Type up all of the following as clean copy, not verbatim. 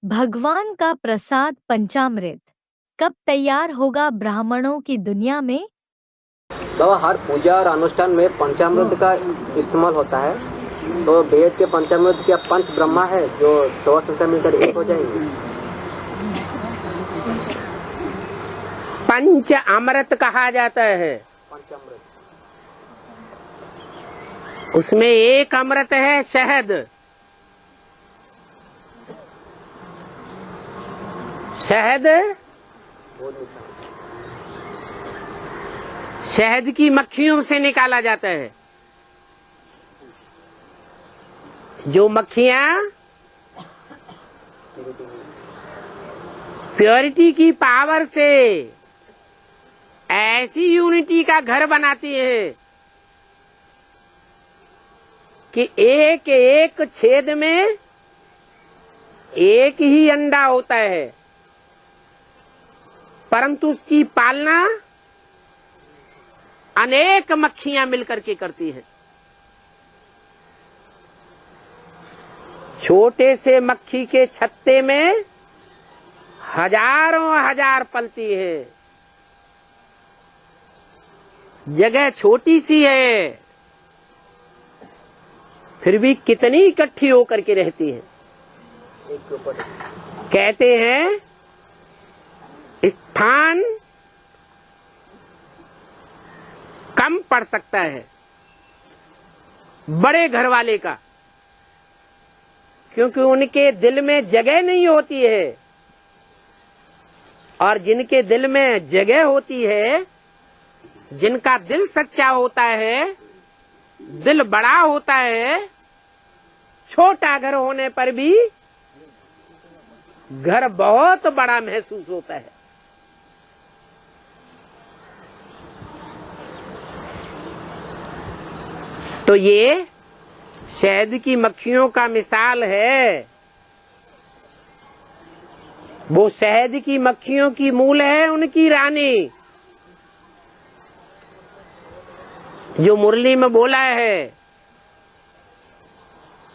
भगवान का प्रसाद पंचामृत कब तैयार होगा ब्राह्मणों की दुनिया में? बाबा, हर पूजा और अनुष्ठान में पंचामृत का इस्तेमाल होता है। तो वेद के पंचामृत क्या पंच ब्रह्मा है जो 14 संख्या मिलकर एक हो जाएंगे? पंच अमृत कहा जाता है। पंचामृत, उसमें एक अमृत है शहद। शहद शहद की मक्खियों से निकाला जाता है। जो मक्खियां प्योरिटी की पावर से ऐसी यूनिटी का घर बनाती है कि एक एक छेद में एक ही अंडा होता है, परंतु उसकी पालना अनेक मक्खियां मिलकर के करती हैं। छोटे से मक्खी के छत्ते में हजारों हजार पलती है। जगह छोटी सी है, फिर भी कितनी इकट्ठी होकर के रहती है। कहते हैं स्थान कम पड़ सकता है बड़े घर वाले का, क्योंकि उनके दिल में जगह नहीं होती है। और जिनके दिल में जगह होती है, जिनका दिल सच्चा होता है, दिल बड़ा होता है, छोटा घर होने पर भी घर बहुत बड़ा महसूस होता है। तो ये शहद की मक्खियों का मिसाल है। वो शहद की मक्खियों की मूल है उनकी रानी, जो मुरली में बोला है।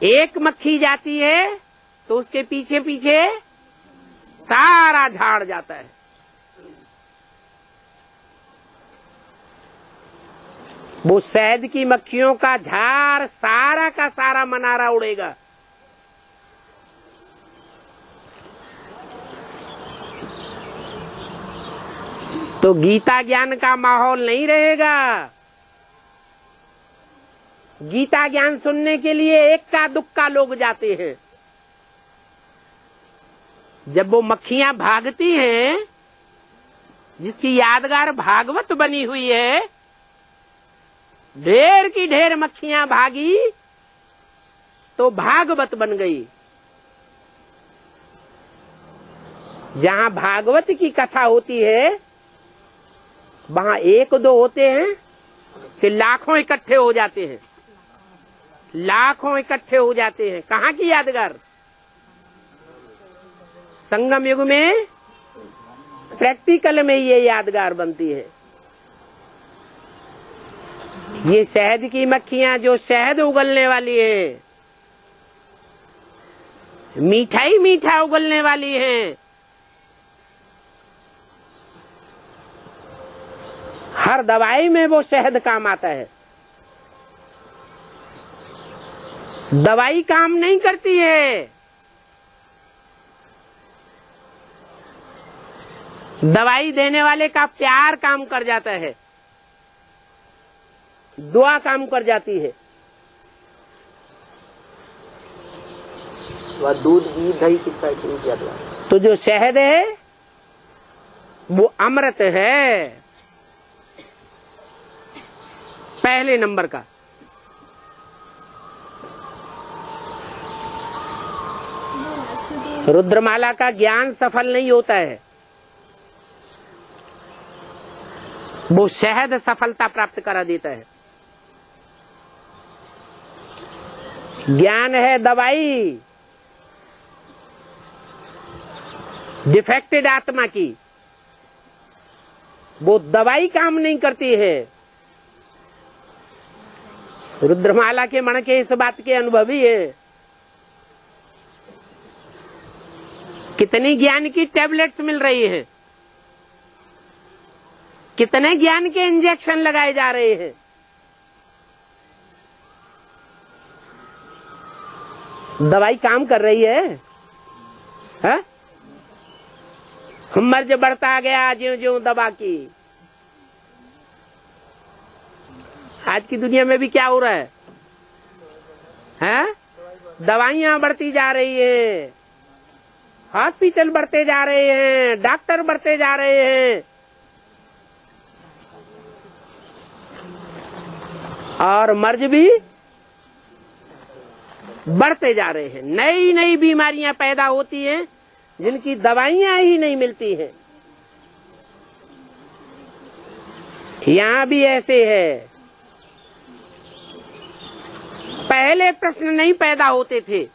एक मक्खी जाती है तो उसके पीछे पीछे सारा झाड़ जाता है। वो शहद की मक्खियों का झाड़ सारा का सारा मनारा उड़ेगा। तो गीता ज्ञान का माहौल नहीं रहेगा। गीता ज्ञान सुनने के लिए एक्का दुक्का लोग जाते हैं। जब वो मक्खियां भागती हैं, जिसकी यादगार भागवत बनी हुई है, ढेर की ढेर मक्खियां भागी तो भागवत बन गई। जहां भागवत की कथा होती है, वहां एक दो होते हैं कि लाखों इकट्ठे हो जाते हैं। लाखों इकट्ठे हो जाते हैं। कहाँ की यादगार? संगम युग में प्रैक्टिकल में ये यादगार बनती है। ये शहद की मक्खियां जो शहद उगलने वाली है, मीठा ही मीठा उगलने वाली है। हर दवाई में वो शहद काम आता है। दवाई काम नहीं करती है। दवाई देने वाले का प्यार काम कर जाता है, दुआ काम कर जाती है। वह दूध घी दही किसका किया? तो जो शहद है वो अमृत है, पहले नंबर का। रुद्रमाला का ज्ञान सफल नहीं होता है, वो शहद सफलता प्राप्त करा देता है। ज्ञान है दवाई डिफेक्टेड आत्मा की, वो दवाई काम नहीं करती है। रुद्रमाला के मण के इस बात के अनुभवी है। कितनी ज्ञान की टैबलेट्स मिल रही हैं, कितने ज्ञान के इंजेक्शन लगाए जा रहे हैं। दवाई काम कर रही है? मर्ज बढ़ता गया ज्यों ज्यों दवा की। आज की दुनिया में भी क्या हो रहा है? दवाइयां बढ़ती जा रही हैं, हॉस्पिटल बढ़ते जा रहे हैं, डॉक्टर बढ़ते जा रहे हैं, और मर्ज भी बढ़ते जा रहे हैं। नई नई बीमारियां पैदा होती हैं जिनकी दवाइयां ही नहीं मिलती हैं। यहां भी ऐसे है। पहले प्रश्न नहीं पैदा होते थे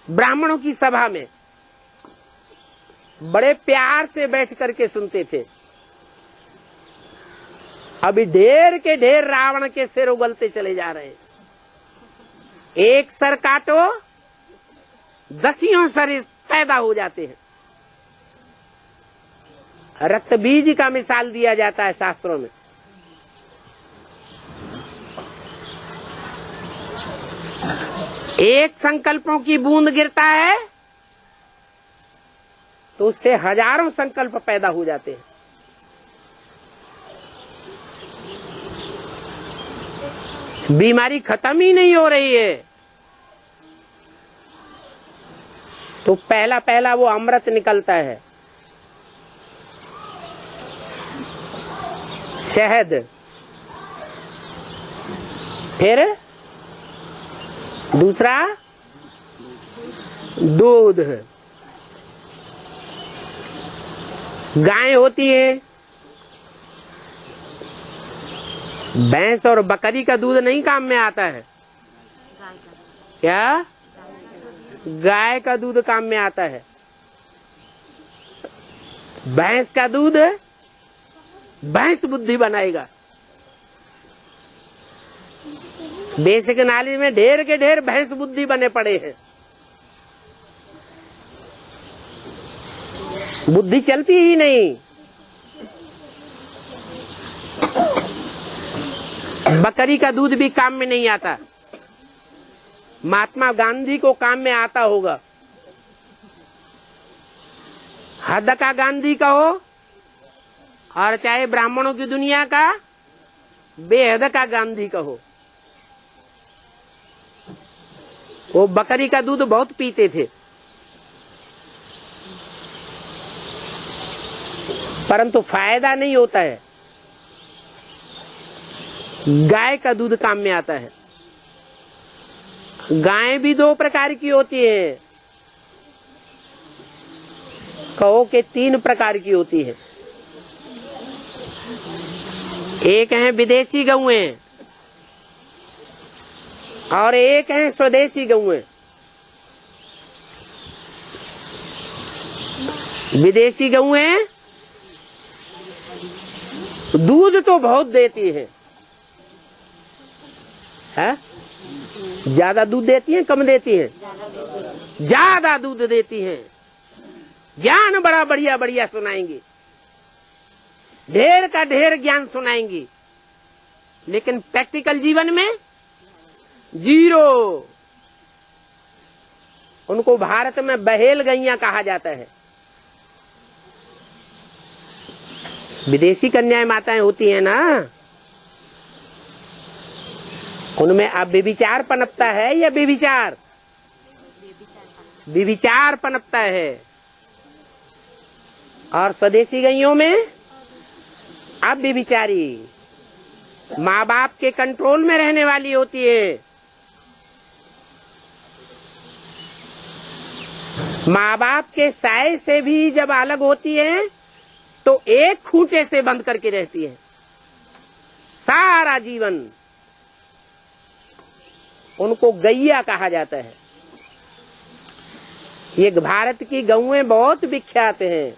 ब्राह्मणों की सभा में, बड़े प्यार से बैठ करके सुनते थे। अभी ढेर के ढेर रावण के सिर उगलते चले जा रहे हैं। एक सर काटो, दसियों सर पैदा हो जाते हैं। रक्त बीज का मिसाल दिया जाता है शास्त्रों में। एक संकल्पों की बूंद गिरता है तो उससे हजारों संकल्प पैदा हो जाते हैं। बीमारी खत्म ही नहीं हो रही है तो पहला पहला वो अमृत निकलता है, शहद, फिर दूसरा दूध। गाय होती है, भैंस और बकरी का दूध नहीं काम में आता है क्या? गाय का दूध काम में आता है। भैंस का दूध भैंस बुद्धि बनाएगा। बेसिक नॉलेज में ढेर के ढेर भैंस बुद्धि बने पड़े हैं। बुद्धि चलती ही नहीं। बकरी का दूध भी काम में नहीं आता। महात्मा गांधी को काम में आता होगा। हद का गांधी कहो और चाहे ब्राह्मणों की दुनिया का बेहद का गांधी कहो, वो बकरी का दूध बहुत पीते थे, परंतु फायदा नहीं होता है। गाय का दूध काम में आता है। गाय भी दो प्रकार की होती है, कहो कि 3 प्रकार की होती है। एक है विदेशी गौएं और एक है स्वदेशी गौएं। विदेशी गौएं दूध तो बहुत देती है, ज्यादा दूध देती हैं कम देती हैं? ज्यादा दूध देती हैं। ज्ञान बड़ा बढ़िया बढ़िया सुनाएंगी, ढेर का ढेर ज्ञान सुनाएंगी, लेकिन प्रैक्टिकल जीवन में जीरो। उनको भारत में बहेल गैया कहा जाता है। विदेशी कन्याएं माताएं होती हैं ना, उनमें अब व्यभिचार पनपता है या व्यभिचार? व्यभिचार पनपता है। और स्वदेशी गैयों में अब व्यभिचारी, माँ बाप के कंट्रोल में रहने वाली होती है। माँ बाप के साय से भी जब अलग होती है तो एक खूंटे से बंद करके रहती है सारा जीवन। उनको गैया कहा जाता है। ये भारत की गौएं बहुत विख्यात हैं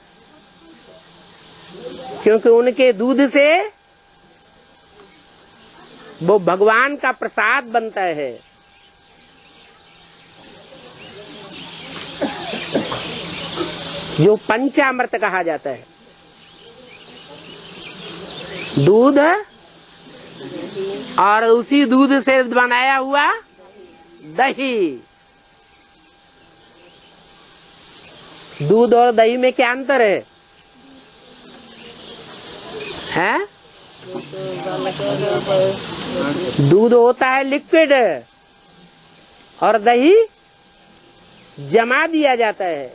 क्योंकि उनके दूध से वो भगवान का प्रसाद बनता है। जो पंचामृत कहा जाता है। दूध और उसी दूध से बनाया हुआ दही। दूध और दही में क्या अंतर है? हैं? दूध होता है लिक्विड और दही जमा दिया जाता है,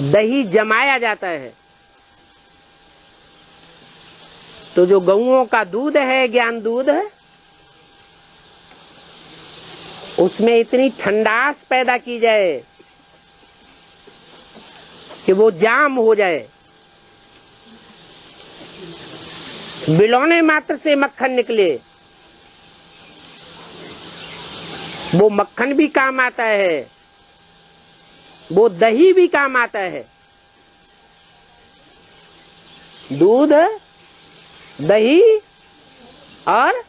दही जमाया जाता है। तो जो गऊओं का दूध है, ज्ञान दूध है, उसमें इतनी ठंडास पैदा की जाए कि वो जाम हो जाए। बिलौने मात्र से मक्खन निकले, वो मक्खन भी काम आता है, वो दही भी काम आता है। दूध, दही और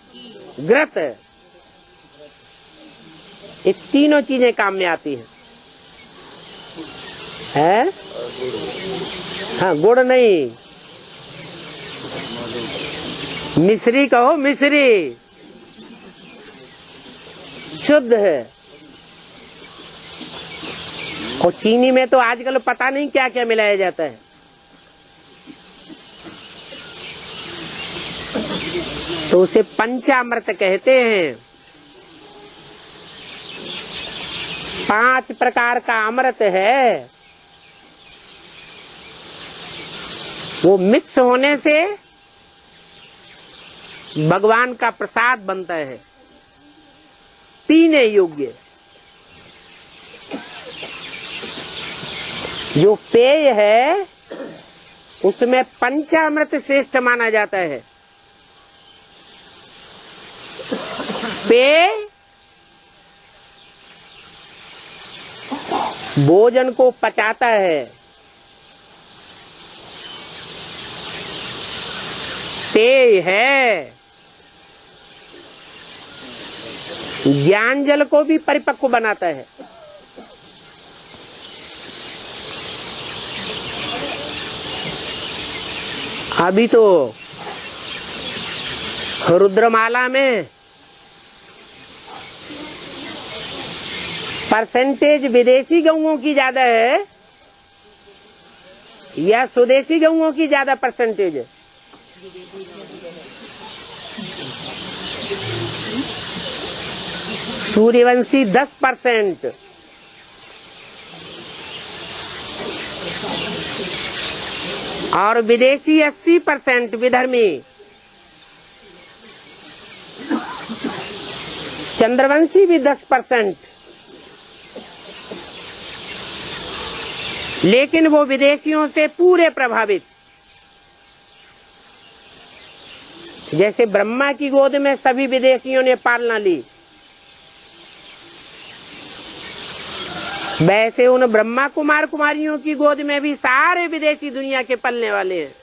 घृत, ये तीनों चीजें काम में आती हैं। हाँ, गुड़ नहीं, मिश्री कहो, मिश्री शुद्ध है। और चीनी में तो आजकल पता नहीं क्या क्या मिलाया जाता है। तो उसे पंचामृत कहते हैं। 5 प्रकार का अमृत है, वो मिक्स होने से भगवान का प्रसाद बनता है, पीने योग्य। जो पेय है उसमें पंचामृत श्रेष्ठ माना जाता है। पेय भोजन को पचाता है, पेय है ज्ञान जल को भी परिपक्व बनाता है। अभी तो रुद्रमाला में परसेंटेज विदेशी गऊओं की ज्यादा है या स्वदेशी गऊओं की ज्यादा परसेंटेज है? सूर्यवंशी 10% और विदेशी 80%, विधर्मी। चंद्रवंशी भी 10%, लेकिन वो विदेशियों से पूरे प्रभावित। जैसे ब्रह्मा की गोद में सभी विदेशियों ने पालना ली, वैसे उन ब्रह्मा कुमार कुमारियों की गोद में भी सारे विदेशी दुनिया के पलने वाले हैं।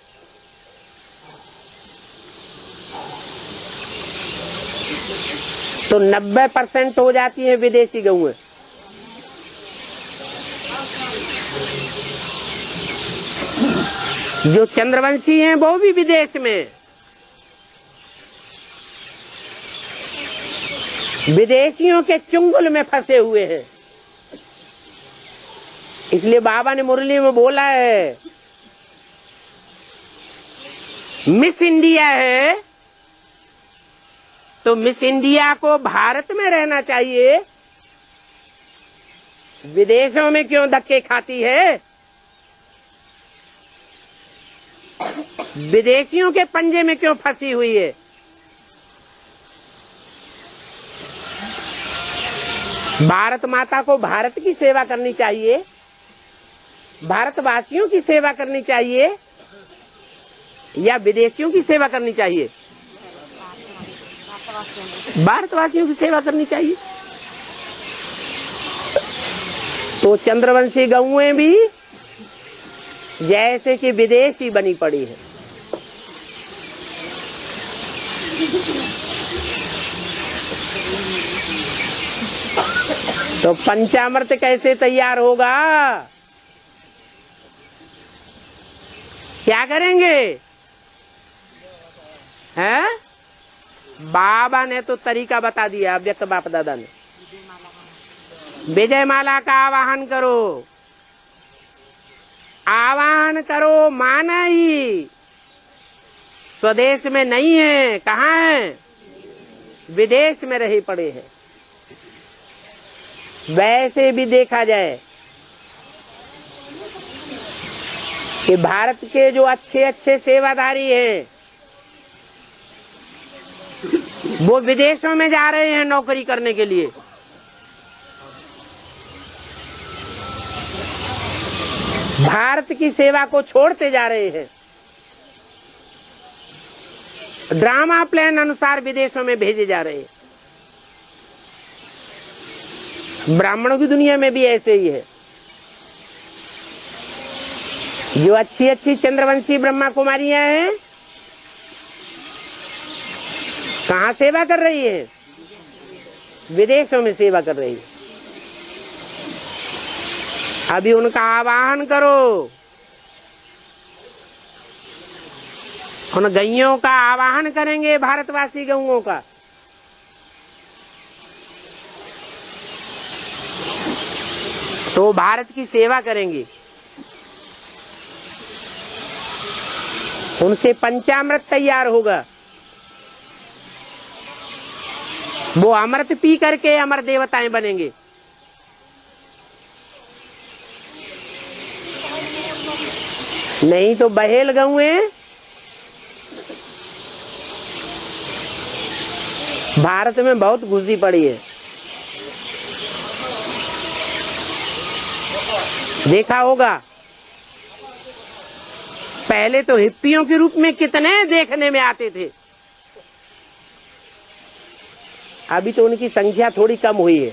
तो 90% हो जाती है विदेशी गऊएं। जो चंद्रवंशी हैं वो भी विदेश में, विदेशियों के चुंगल में फंसे हुए हैं। इसलिए बाबा ने मुरली में बोला है, मिस इंडिया है तो मिस इंडिया को भारत में रहना चाहिए, विदेशों में क्यों धक्के खाती है? विदेशियों के पंजे में क्यों फंसी हुई है? भारत माता को भारत की सेवा करनी चाहिए, भारतवासियों की सेवा करनी चाहिए या विदेशियों की सेवा करनी चाहिए? भारतवासियों की सेवा करनी चाहिए। तो चंद्रवंशी गऊएं भी जैसे कि विदेशी बनी पड़ी है। तो पंचामृत कैसे तैयार होगा? क्या करेंगे? हैं? बाबा ने तो तरीका बता दिया, अव्यक्त बाप दादा ने। विजय माला का आवाहन करो, आवाहन करो, माना ही स्वदेश में नहीं है, कहाँ है? विदेश में रहे पड़े हैं। वैसे भी देखा जाए कि भारत के जो अच्छे अच्छे सेवाधारी हैं वो विदेशों में जा रहे हैं नौकरी करने के लिए। भारत की सेवा को छोड़ते जा रहे हैं, ड्रामा प्लान अनुसार विदेशों में भेजे जा रहे हैं। ब्राह्मणों की दुनिया में भी ऐसे ही है। जो अच्छी अच्छी चंद्रवंशी ब्रह्मा कुमारियां हैं, कहाँ सेवा कर रही है? विदेशों में सेवा कर रही है। अभी उनका आवाहन करो, उन गैयों का आवाहन करेंगे, भारतवासी गौओं का। तो भारत की सेवा करेंगे। उनसे पंचामृत तैयार होगा, वो अमृत पी करके अमर देवताएं बनेंगे। नहीं तो बहेल गौएं भारत में बहुत घुसी पड़ी है। देखा होगा, पहले तो हिप्पियों के रूप में कितने देखने में आते थे, अभी तो उनकी संख्या थोड़ी कम हुई है।